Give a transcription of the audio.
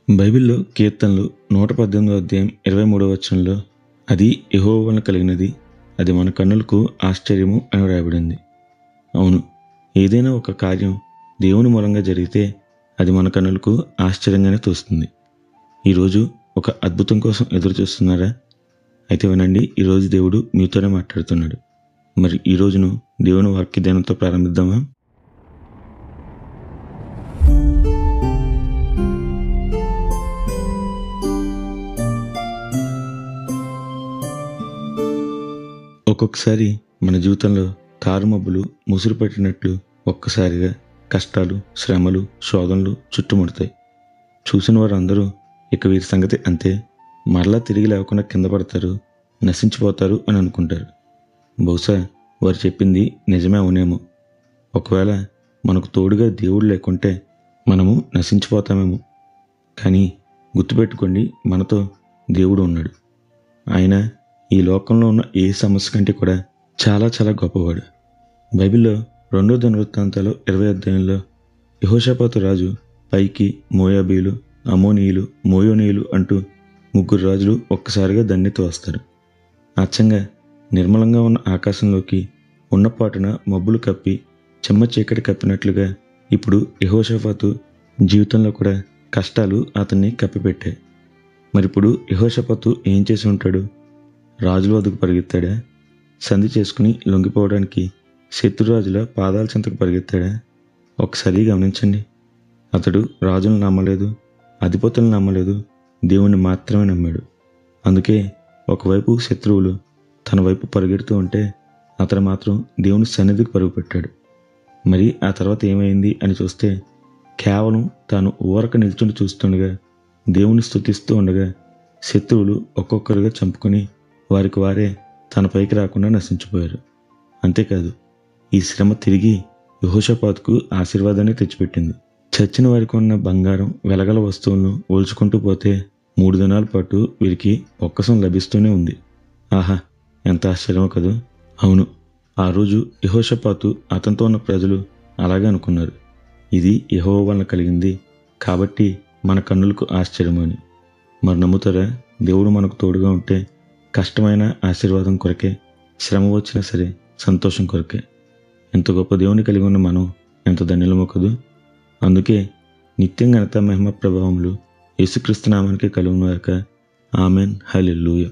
బైబిల్లో కీర్తనలు 118 అధ్యాయం 23 వచనంలో అది యెహోవా వలన కలిగినది, అది మన కన్నులకు ఆశ్చర్యము అని వ్రాయబడింది. అవును, ఏదైనా ఒక కార్యం దేవుని మూలంగా జరిగితే అది మన కన్నులకు ఆశ్చర్యంగానే తోస్తుంది. ఈరోజు ఒక అద్భుతం కోసం ఎదురు చూస్తున్నారా? అయితే వినండి, ఈరోజు దేవుడు మీతోనే మాట్లాడుతున్నాడు. మరి ఈ రోజును దేవుని వాక్య ధ్యానంతో ప్రారంభిద్దామా? ఒక్కొక్కసారి మన జీవితంలో తారుమబ్బులు ముసురు పెట్టినట్లు ఒక్కసారిగా కష్టాలు, శ్రమలు, శోధనలు చుట్టుముడతాయి. చూసిన వారు అందరూ ఇక వీరి సంగతి అంతే, మరలా తిరిగి లేకుండా కింద పడతారు, నశించిపోతారు అని అనుకుంటారు. బహుశా వారు చెప్పింది నిజమే అవునేమో. ఒకవేళ మనకు తోడుగా దేవుడు లేకుంటే మనము నశించిపోతామేమో. కానీ గుర్తుపెట్టుకోండి, మనతో దేవుడు ఉన్నాడు. ఆయన ఈ లోకంలో ఉన్న ఏ సమస్య కంటే కూడా చాలా చాలా గొప్పవాడు. బైబిల్లో 2 దినవృత్తాంతాలు 20 అధ్యాయంలో యెహోషాపాతు రాజు పైకి మోయాబీలు, అమోనీయులు, మోయోనీయులు అంటూ 3 రాజులు ఒక్కసారిగా దండెత్తి వస్తారు. అచ్చంగా నిర్మలంగా ఉన్న ఆకాశంలోకి ఉన్నపాటున మబ్బులు కప్పి చెమ్మ చీకటి కప్పినట్లుగా ఇప్పుడు యెహోషాపాతు జీవితంలో కూడా కష్టాలు అతన్ని కప్పిపెట్టాయి. మరిప్పుడు యెహోషాపాతు ఏం చేసి ఉంటాడు? రాజుల వద్దకు పరిగెత్తాడా? సంధి చేసుకుని లొంగిపోవడానికి శత్రురాజుల పాదాల చెంతకు పరిగెత్తాడా? ఒకసారి గమనించండి. అతడు రాజులను నమ్మలేదు, అధిపతులను నమ్మలేదు, దేవుణ్ణి మాత్రమే నమ్మాడు. అందుకే ఒకవైపు శత్రువులు తన వైపు పరిగెడుతూ ఉంటే అతను మాత్రం దేవుని సన్నిధికి పరుగు పెట్టాడు. మరి ఆ తర్వాత ఏమైంది అని చూస్తే, కేవలం తాను ఊరక నిల్చుని చూస్తుండగా, దేవుని స్తుతిస్తూ ఉండగా శత్రువులు ఒక్కొక్కరుగా చంపుకొని వారికి వారే తన పైకి రాకుండా నశించిపోయారు. అంతేకాదు, ఈ శ్రమ తిరిగి యెహోషాపాతుకు ఆశీర్వాదాన్ని తెచ్చిపెట్టింది. చచ్చిన వారికి ఉన్న బంగారం, వెలగల వస్తువులను ఓల్చుకుంటూ పోతే 3 దినాల పాటు వీరికి ఒక్కసం లభిస్తూనే ఉంది. ఆహా, ఎంత ఆశ్చర్యమో కదూ! అవును, ఆ రోజు యెహోషాపాతు అతనితో ఉన్న ప్రజలు అలాగే అనుకున్నారు. ఇది యెహోవా వలన కలిగింది కాబట్టి మన కన్నులకు ఆశ్చర్యము అని. మరి నమ్ముతారా? దేవుడు మనకు తోడుగా ఉంటే కష్టమైన ఆశీర్వాదం కొరకే, శ్రమ వచ్చినా సరే సంతోషం కొరకే. ఎంత గొప్ప దేవుని కలిగి ఉన్న మనం ఎంత ధన్యులమో కదూ! అందుకే నిత్యం ఘనత, మహిమ, ప్రభావములు యేసుక్రీస్తు నామానికి కలుగును గాక. ఆమెన్. హల్లెలూయా.